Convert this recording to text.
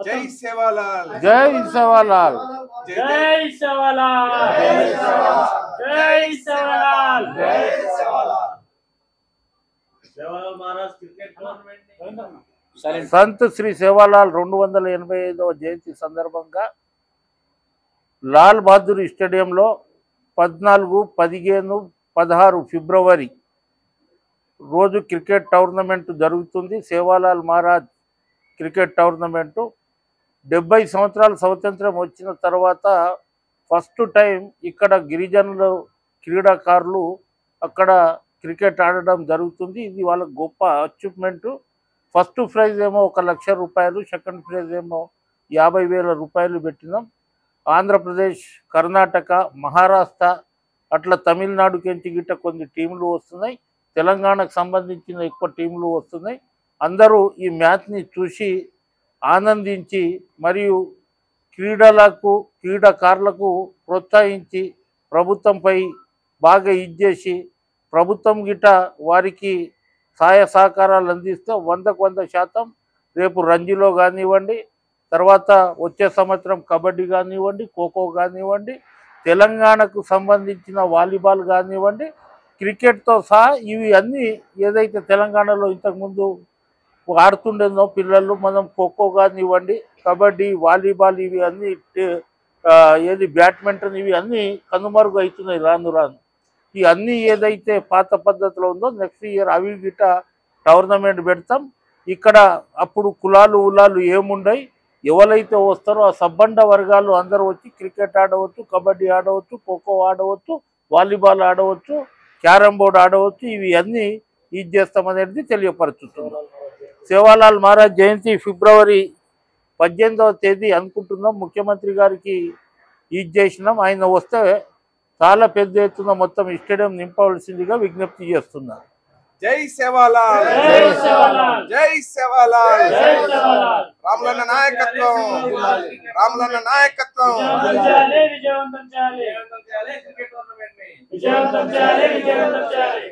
జై సేవాలాల్ జై సేవాలాల్ జై సేవాలాల్ జై సేవాలాల్ జై సేవాలాల్ సేవాలాల్ మహారాజ్ క్రికెట్ టోర్నమెంట్ సంత్ శ్రీ సేవాలాల్ 285వ జయంతి సందర్భంగా లాల్ బహదూర్ స్టేడియంలో 14, 15, 16 ఫిబ్రవరి రోజు క్రికెట్ టోర్నమెంట్ జరుగుతుంది. సేవాలాల్ మహారాజ్ క్రికెట్ టోర్నమెంటు 70 సంవత్సరాల స్వాతంత్రం వచ్చిన తర్వాత ఫస్ట్ టైం ఇక్కడ గిరిజనులు క్రీడాకారులు అక్కడ క్రికెట్ ఆడడం జరుగుతుంది. ఇది వాళ్ళ గొప్ప అచీవ్మెంటు. ఫస్ట్ ప్రైజ్ ఏమో 1 లక్ష రూపాయలు, సెకండ్ ప్రైజ్ ఏమో 50,000 రూపాయలు పెట్టినాం. ఆంధ్రప్రదేశ్, కర్ణాటక, మహారాష్ట్ర అట్లా తమిళనాడుకి ఎంచి గిట్ట కొన్ని టీంలు వస్తున్నాయి. తెలంగాణకు సంబంధించిన ఎక్కువ టీంలు వస్తున్నాయి. అందరూ ఈ మ్యాచ్ని చూసి ఆనందించి మరియు క్రీడాకారులకు ప్రోత్సహించి ప్రభుత్వంపై బాగా ఇచ్చేసి ప్రభుత్వం గిట్ట వారికి సహాయ సహకారాలు అందిస్తే 100% రేపు రంజీలో కానివ్వండి, తర్వాత వచ్చే సంవత్సరం కబడ్డీ కానివ్వండి, ఖోఖో కానివ్వండి, తెలంగాణకు సంబంధించిన వాలీబాల్ కానివ్వండి, క్రికెట్తో సహా ఇవి అన్నీ ఏదైతే తెలంగాణలో ఇంతకుముందు ఆడుతుండేనో పిల్లలు, మనం ఖోఖో కానివ్వండి, కబడ్డీ, వాలీబాల్ ఇవి అన్నీ బ్యాడ్మింటన్ ఇవి అన్నీ కనుమరుగు అవుతున్నాయి రాను రాను. ఈ అన్నీ ఏదైతే పాత పద్ధతిలో ఉందో నెక్స్ట్ ఇయర్ అవి గిట్ట టోర్నమెంట్ పెడతాం. ఇక్కడ అప్పుడు కులాలు ఉలాలు ఏముండయి, ఎవరైతే వస్తారో ఆ సబ్బండ వర్గాలు అందరూ వచ్చి క్రికెట్ ఆడవచ్చు, కబడ్డీ ఆడవచ్చు, ఖోఖో ఆడవచ్చు, వాలీబాల్ ఆడవచ్చు, క్యారమ్ బోర్డు ఆడవచ్చు. ఇవి అన్నీ ఇది చేస్తామనేది తెలియపరుచుతున్నాం. సేవాలాల్ మహారాజ్ జయంతి ఫిబ్రవరి 18వ తేదీ అనుకుంటున్నాం. ముఖ్యమంత్రి గారికి ఇది చేసినాం. ఆయన వస్తే చాలా పెద్ద ఎత్తున మొత్తం స్టేడియం నింపవలసిందిగా విజ్ఞప్తి చేస్తున్నారు. జై సేవాలాల్ జై సేవాలాల్ జై సేవాలాల్ జై సేవాలాల్ రాములన్న నాయకత్వం రాములన్న నాయకత్వం విజయవంతం చేయాలి క్రికెట్ టోర్నమెంట్ ని విజయవంతం చేయాలి.